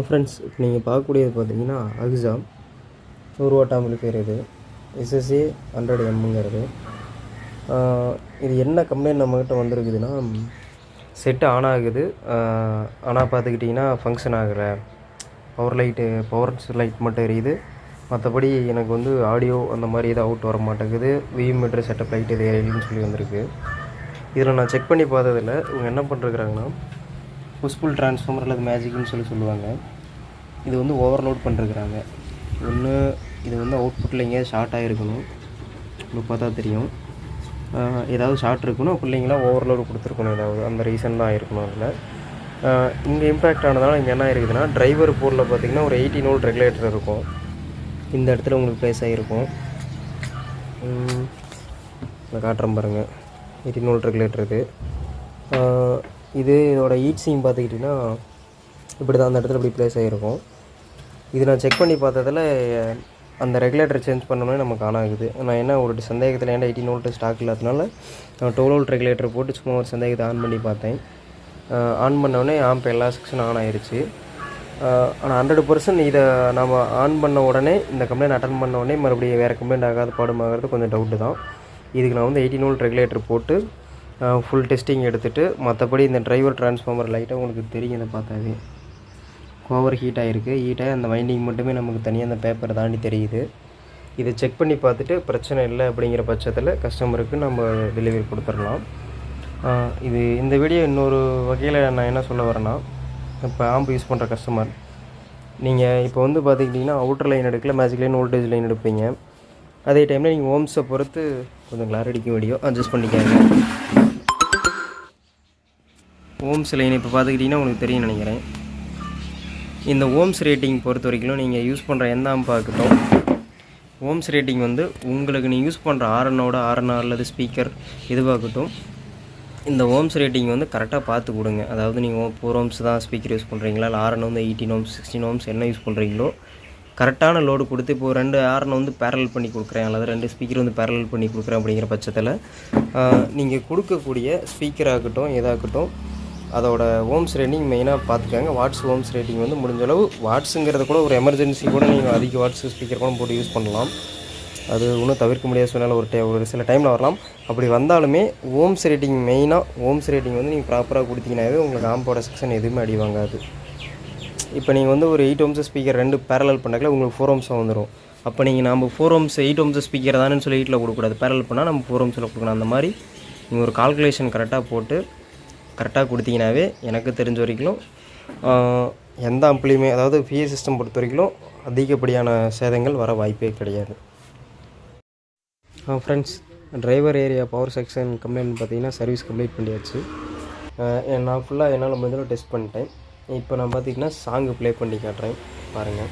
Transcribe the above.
Friends, இப்போ நீங்கள் பார்க்கக்கூடியது பார்த்தீங்கன்னா AHUJA 100W ஆம்பிளிஃபையர். இது SSA100Mங்கிறது. இது என்ன கம்ப்ளைண்ட் நம்மக்கிட்ட வந்திருக்குதுன்னா, செட்டு ஆன் ஆகுது, ஆனால் பார்த்துக்கிட்டிங்கன்னா ஃபங்க்ஷன் ஆகலை. பவர் லைட் மட்டும் எரியுது. மற்றபடி எனக்கு வந்து ஆடியோ அந்த மாதிரி எதுவும் அவுட் வர மாட்டேங்குது. மீட்டர் செட்டப் லைட் இது எரியலன்னு சொல்லி வந்திருக்கு. இதில் நான் செக் பண்ணி பார்த்ததில்ல. இவங்க என்ன பண்ணிருக்கிறாங்கன்னா, புஷ்புல் ட்ரான்ஸ்ஃபார்மர் அல்லது மேஜிக்னு சொல்லுவாங்க. இது வந்து ஓவர்லோட் பண்ணிருக்கிறாங்க. ஒன்று இது வந்து அவுட்புட்டில் எங்கேயாவது ஷார்ட் ஆகிருக்கணும். உங்களுக்கு பார்த்தா தெரியும். ஏதாவது ஷார்ட் இருக்கணும், பிள்ளைங்களாம் ஓவர்லோடு கொடுத்துருக்கணும். ஏதாவது அந்த ரீசன் தான் ஆகிருக்கணும். அதில் இங்கே இம்பேக்ட் ஆனதால் இங்கே என்ன இருக்குதுன்னா, டிரைவர் போர்டில் பார்த்திங்கன்னா ஒரு 18 வோல்ட் ரெகுலேட்டர் இருக்கும். இந்த இடத்துல உங்களுக்கு ப்ளேஸ் ஆகிருக்கும். நான் காட்டுறேன் பாருங்கள். 18 வோல்ட் ரெகுலேட்டர் இது. இதோட ஹீட் சிங் பார்த்துக்கிட்டிங்கன்னா இப்படி தான் அந்த இடத்துல இப்படி ப்ளேஸ் ஆகிருக்கும். இது நான் செக் பண்ணி பார்த்ததில் அந்த ரெகுலேட்டர் சேஞ்ச் பண்ணோன்னே நமக்கு ஆன் ஆகுது. நான் என்ன ஒரு சந்தேகத்தில் ஏன்னா 18 வோல்ட் ஸ்டாக் இல்லாதனால நான் 12 வோல்ட் ரெகுலேட்டர் போட்டு சும்மா ஒரு சந்தேகத்தை ஆன் பண்ணி பார்த்தேன். ஆன் பண்ணோடனே ஆம்ப் எல்லா செக்ஷனும் ஆன் ஆயிடுச்சு. ஆனால் 100% இதை நம்ம ஆன் பண்ண உடனே, இந்த கம்ப்ளைண்ட் அட்டன் பண்ண உடனே மறுபடியும் வேறு கம்ப்ளைண்ட் ஆகாது பாடுமாகிறது கொஞ்சம் டவுட்டு தான். இதுக்கு நான் வந்து 18 வோல்ட் ரெகுலேட்டர் போட்டு ஃபுல் டெஸ்டிங் எடுத்துகிட்டு, மற்றபடி இந்த டிரைவர் ட்ரான்ஸ்ஃபார்மர் லைட்டாக உங்களுக்கு தெரியும். இதை பார்த்தாவே ஓவர் ஹீட் ஆகிருக்கு. ஹீட்டாக அந்த வைண்டிங் மட்டுமே நமக்கு தனியாக அந்த பேப்பரை தாண்டி தெரியுது. இதை செக் பண்ணி பார்த்துட்டு பிரச்சனை இல்லை அப்படிங்கிற பட்சத்தில் கஸ்டமருக்கு நம்ம டெலிவரி கொடுத்துடலாம். இந்த வீடியோ இன்னொரு வகையில் நான் என்ன சொல்ல வரேன்னா, இப்போ ஆம்பு யூஸ் பண்ணுற கஸ்டமர், நீங்கள் இப்போ வந்து பார்த்துக்கிட்டிங்கன்னா அவுட்டர் லைன் எடுக்கல, மேஜிக் லைன், வோல்டேஜ் லைன் எடுப்பீங்க. அதே டைமில் நீங்கள் ஓம்ஸை பொறுத்து கொஞ்சம் கிளாரிட்டிக்கும் வீடியோ அட்ஜஸ்ட் பண்ணிக்காங்க. ஓம்ஸ் லைன் இப்போ பார்த்துக்கிட்டிங்கன்னா உங்களுக்கு தெரியும் நினைக்கிறேன். இந்த ஓம்ஸ் ரேட்டிங் பொறுத்த வரைக்கும் நீங்கள் யூஸ் பண்ணுற எந்த ஆம்பாகட்டும், ஓம்ஸ் ரேட்டிங் வந்து உங்களுக்கு நீங்கள் யூஸ் பண்ணுற ஆர்என்ஆர் அல்லது ஸ்பீக்கர் இதுவாகட்டும், இந்த ஓம்ஸ் ரேட்டிங் வந்து கரெக்டாக பார்த்து கொடுங்க. அதாவது நீங்கள் 4 ஓம்ஸ் தான் ஸ்பீக்கர் யூஸ் பண்ணுறீங்களா, இல்லை ஆர்என் வந்து 18 ஓம்ஸ் 16 ஓம்ஸ் என்ன யூஸ் பண்ணுறீங்களோ கரெக்டான லோடு கொடுத்து, இப்போ 2 ஆர்என் வந்து பேரல் பண்ணி கொடுக்குறேன் அல்லது 2 ஸ்பீக்கர் வந்து பேரல் பண்ணி கொடுக்குறேன் அப்படிங்கிற பட்சத்தில் நீங்கள் கொடுக்கக்கூடிய ஸ்பீக்கர் ஆகட்டும் எதாகட்டும் அதோட ஓம்ஸ் ரேட்டிங் மெயினாக பார்த்துக்காங்க. வாட்ஸ் ஓம்ஸ் ரேட்டிங் வந்து முடிஞ்சளவு, வாட்ஸுங்கிறத கூட ஒரு எமர்ஜென்சி கூட நீங்கள் அதிக வாட்ஸ் ஸ்பீக்கர் கூட போட்டு யூஸ் பண்ணலாம். அது ஒன்றும் தவிர்க்க முடியாத சூழ்நிலை ஒரு சில டைமில் வரலாம். அப்படி வந்தாலுமே ஓம்ஸ் ரேட்டிங் மெயினாக ஓம்ஸ் ரேட்டிங் வந்து நீங்கள் ப்ராப்பராக கொடுத்தீங்கன்னாவே உங்களுக்கு ஆம்போட செக்ஷன் எதுவுமே அடி வாங்காது. இப்போ நீங்கள் வந்து ஒரு 8 ஓம்ஸ் ஸ்பீக்கர் 2 பேரலல் பண்ணாக்கல உங்களுக்கு 4 ஓம்ஸாக வந்துடும். அப்போ நீங்கள் நம்ம 4 ஓம்ஸ் 8 ஓம்ஸ் ஸ்பீக்கர் தானேன்னு சொல்லி 8ல் கொடுக்கக்கூடாது. பேரலல் பண்ணால் நம்ம 4 ஓம்ஸில் கொடுக்கணும். அந்த மாதிரி நீங்கள் ஒரு கால்குலேஷன் கரெக்டாக போட்டு கரெக்டாக கொடுத்தீங்கன்னாவே எனக்கு தெரிஞ்ச வரைக்கும் எந்த ஆம்பிளையுமே, அதாவது பிஏ சிஸ்டம் பொறுத்த வரைக்கும் அதிகப்படியான சேதங்கள் வர வாய்ப்பே கிடையாது. Friends, driver area power section complaint பார்த்தீங்கன்னா சர்வீஸ் கம்ப்ளீட் பண்ணியாச்சு. நான் ஃபுல்லாக என்னால் முடிஞ்சளவு டெஸ்ட் பண்ணிட்டேன். இப்போ நான் பார்த்தீங்கன்னா சாங்கு ப்ளே பண்ணி காட்டுறேன் பாருங்கள்.